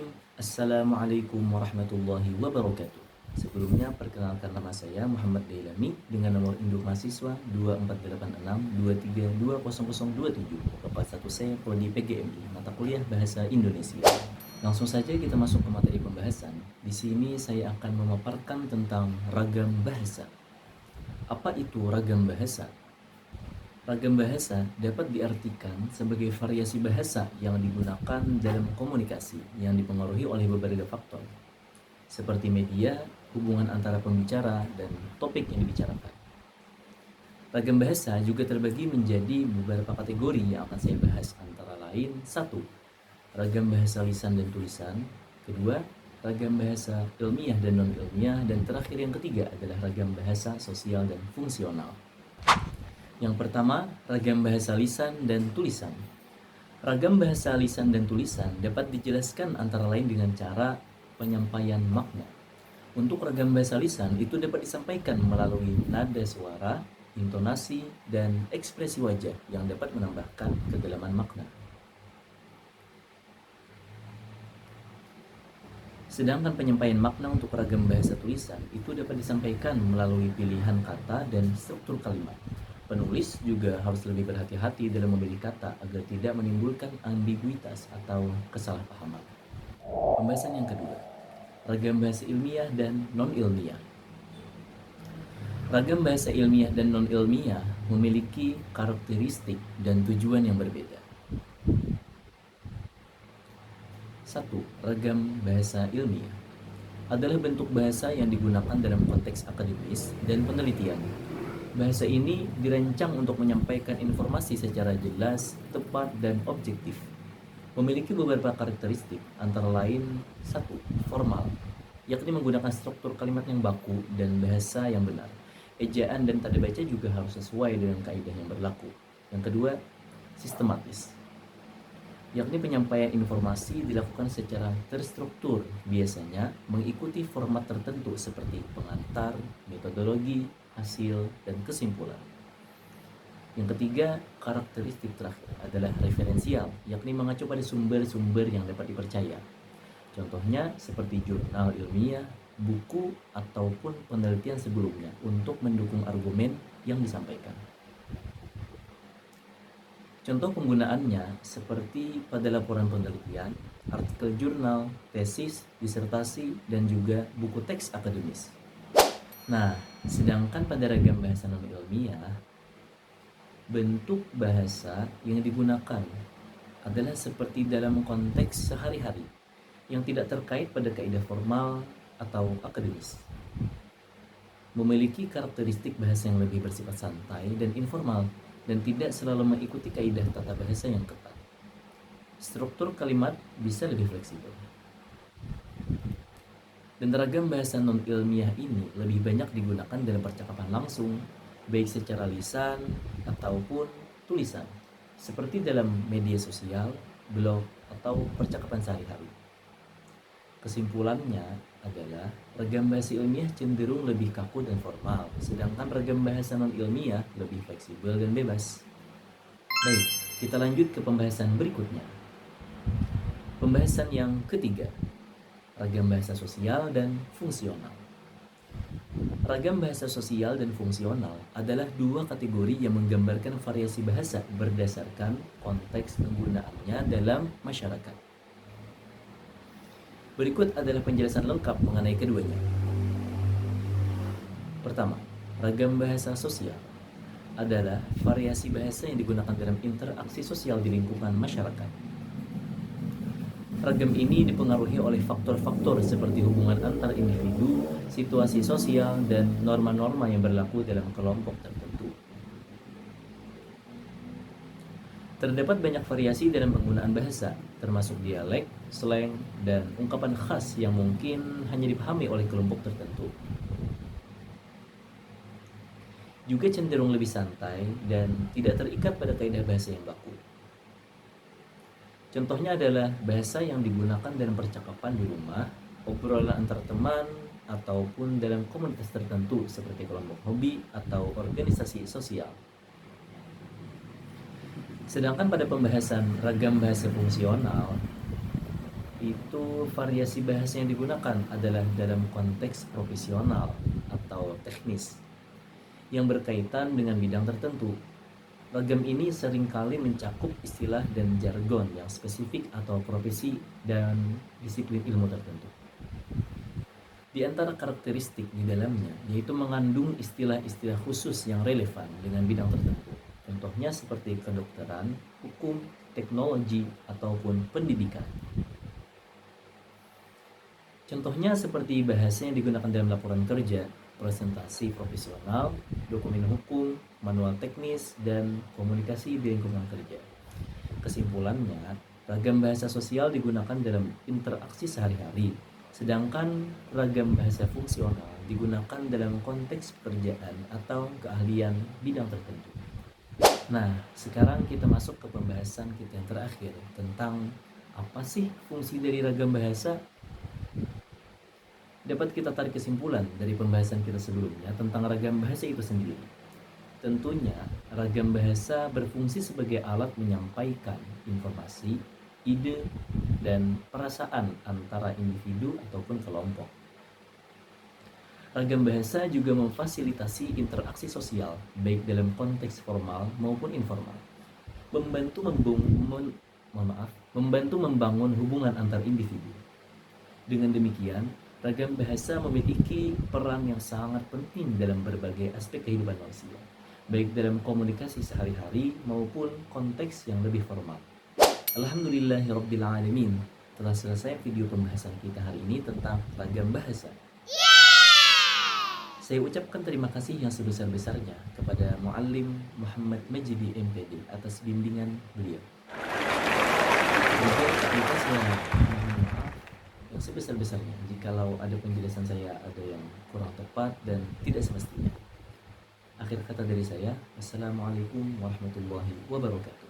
Bismillahirrahmanirrahim. Assalamualaikum warahmatullahi wabarakatuh. Sebelumnya perkenalkan nama saya Muhammad Dailami dengan nomor induk mahasiswa 248623200027. Bapak satu saya prodi PGMI, mata kuliah Bahasa Indonesia. Langsung saja kita masuk ke materi pembahasan. Di sini saya akan memaparkan tentang ragam bahasa. Apa itu ragam bahasa? Ragam bahasa dapat diartikan sebagai variasi bahasa yang digunakan dalam komunikasi yang dipengaruhi oleh beberapa faktor, seperti media, hubungan antara pembicara, dan topik yang dibicarakan. Ragam bahasa juga terbagi menjadi beberapa kategori yang akan saya bahas, antara lain: 1. Ragam bahasa lisan dan tulisan. 2. Ragam bahasa ilmiah dan non-ilmiah. Dan terakhir yang ketiga adalah ragam bahasa sosial dan fungsional. Yang pertama, ragam bahasa lisan dan tulisan. Ragam bahasa lisan dan tulisan dapat dijelaskan antara lain dengan cara penyampaian makna. Untuk ragam bahasa lisan itu dapat disampaikan melalui nada suara, intonasi, dan ekspresi wajah yang dapat menambahkan kedalaman makna. Sedangkan penyampaian makna untuk ragam bahasa tulisan itu dapat disampaikan melalui pilihan kata dan struktur kalimat. Penulis juga harus lebih berhati-hati dalam memilih kata agar tidak menimbulkan ambiguitas atau kesalahpahaman. Pembahasan yang kedua, ragam bahasa ilmiah dan non-ilmiah. Ragam bahasa ilmiah dan non-ilmiah memiliki karakteristik dan tujuan yang berbeda. 1. Ragam bahasa ilmiah adalah bentuk bahasa yang digunakan dalam konteks akademis dan penelitian. Bahasa ini dirancang untuk menyampaikan informasi secara jelas, tepat, dan objektif. Memiliki beberapa karakteristik, antara lain: 1. Formal, yakni menggunakan struktur kalimat yang baku dan bahasa yang benar. Ejaan dan tanda baca juga harus sesuai dengan kaidah yang berlaku. Yang kedua, sistematis, yakni penyampaian informasi dilakukan secara terstruktur, biasanya mengikuti format tertentu seperti pengantar, metodologi, hasil, dan kesimpulan. Yang ketiga, karakteristik terakhir adalah referensial, yakni mengacu pada sumber-sumber yang dapat dipercaya. Contohnya seperti jurnal ilmiah, buku, ataupun penelitian sebelumnya untuk mendukung argumen yang disampaikan. Contoh penggunaannya seperti pada laporan penelitian, artikel jurnal, tesis, disertasi, dan juga buku teks akademis. Nah, sedangkan pada ragam bahasa non-ilmiah, bentuk bahasa yang digunakan adalah seperti dalam konteks sehari-hari yang tidak terkait pada kaidah formal atau akademis. Memiliki karakteristik bahasa yang lebih bersifat santai dan informal dan tidak selalu mengikuti kaidah tata bahasa yang ketat. Struktur kalimat bisa lebih fleksibel. Dan ragam bahasa non-ilmiah ini lebih banyak digunakan dalam percakapan langsung, baik secara lisan ataupun tulisan, seperti dalam media sosial, blog, atau percakapan sehari-hari. Kesimpulannya adalah ragam bahasa ilmiah cenderung lebih kaku dan formal, sedangkan ragam bahasa non-ilmiah lebih fleksibel dan bebas. Baik, kita lanjut ke pembahasan berikutnya. Pembahasan yang ketiga, ragam bahasa sosial dan fungsional. Ragam bahasa sosial dan fungsional adalah dua kategori yang menggambarkan variasi bahasa berdasarkan konteks penggunaannya dalam masyarakat. Berikut adalah penjelasan lengkap mengenai keduanya. Pertama, ragam bahasa sosial adalah variasi bahasa yang digunakan dalam interaksi sosial di lingkungan masyarakat. Ragam ini dipengaruhi oleh faktor-faktor seperti hubungan antar individu, situasi sosial, dan norma-norma yang berlaku dalam kelompok tertentu. Terdapat banyak variasi dalam penggunaan bahasa, termasuk dialek, slang, dan ungkapan khas yang mungkin hanya dipahami oleh kelompok tertentu. Juga cenderung lebih santai dan tidak terikat pada kaidah bahasa yang baku. Contohnya adalah bahasa yang digunakan dalam percakapan di rumah, obrolan antar teman, ataupun dalam komunitas tertentu seperti kelompok hobi atau organisasi sosial. Sedangkan pada pembahasan ragam bahasa fungsional, itu variasi bahasa yang digunakan adalah dalam konteks profesional atau teknis yang berkaitan dengan bidang tertentu. Ragam ini seringkali mencakup istilah dan jargon yang spesifik atau profesi dan disiplin ilmu tertentu. Di antara karakteristik di dalamnya yaitu mengandung istilah-istilah khusus yang relevan dengan bidang tertentu. Contohnya seperti kedokteran, hukum, teknologi, ataupun pendidikan. Contohnya seperti bahasa yang digunakan dalam laporan kerja, presentasi profesional, dokumen hukum, manual teknis, dan komunikasi di lingkungan kerja. Kesimpulannya, ragam bahasa sosial digunakan dalam interaksi sehari-hari, sedangkan ragam bahasa fungsional digunakan dalam konteks pekerjaan atau keahlian bidang tertentu. Nah, sekarang kita masuk ke pembahasan kita yang terakhir tentang apa sih fungsi dari ragam bahasa. Dapat kita tarik kesimpulan dari pembahasan kita sebelumnya tentang ragam bahasa itu sendiri. Tentunya, ragam bahasa berfungsi sebagai alat menyampaikan informasi, ide, dan perasaan antara individu ataupun kelompok. Ragam bahasa juga memfasilitasi interaksi sosial, baik dalam konteks formal maupun informal. Membantu membangun hubungan antar individu. Dengan demikian, ragam bahasa memiliki peran yang sangat penting dalam berbagai aspek kehidupan manusia, baik dalam komunikasi sehari-hari maupun konteks yang lebih formal. Alhamdulillahirrabbilalamin, telah selesai video pembahasan kita hari ini tentang ragam bahasa. Saya ucapkan terima kasih yang sebesar-besarnya kepada Muallim Muhammad Majidi MPD atas bimbingan beliau. Juga saya mohon maaf yang sebesar-besarnya jikalau ada penjelasan saya ada yang kurang tepat dan tidak semestinya. Akhir kata dari saya, Assalamualaikum warahmatullahi wabarakatuh.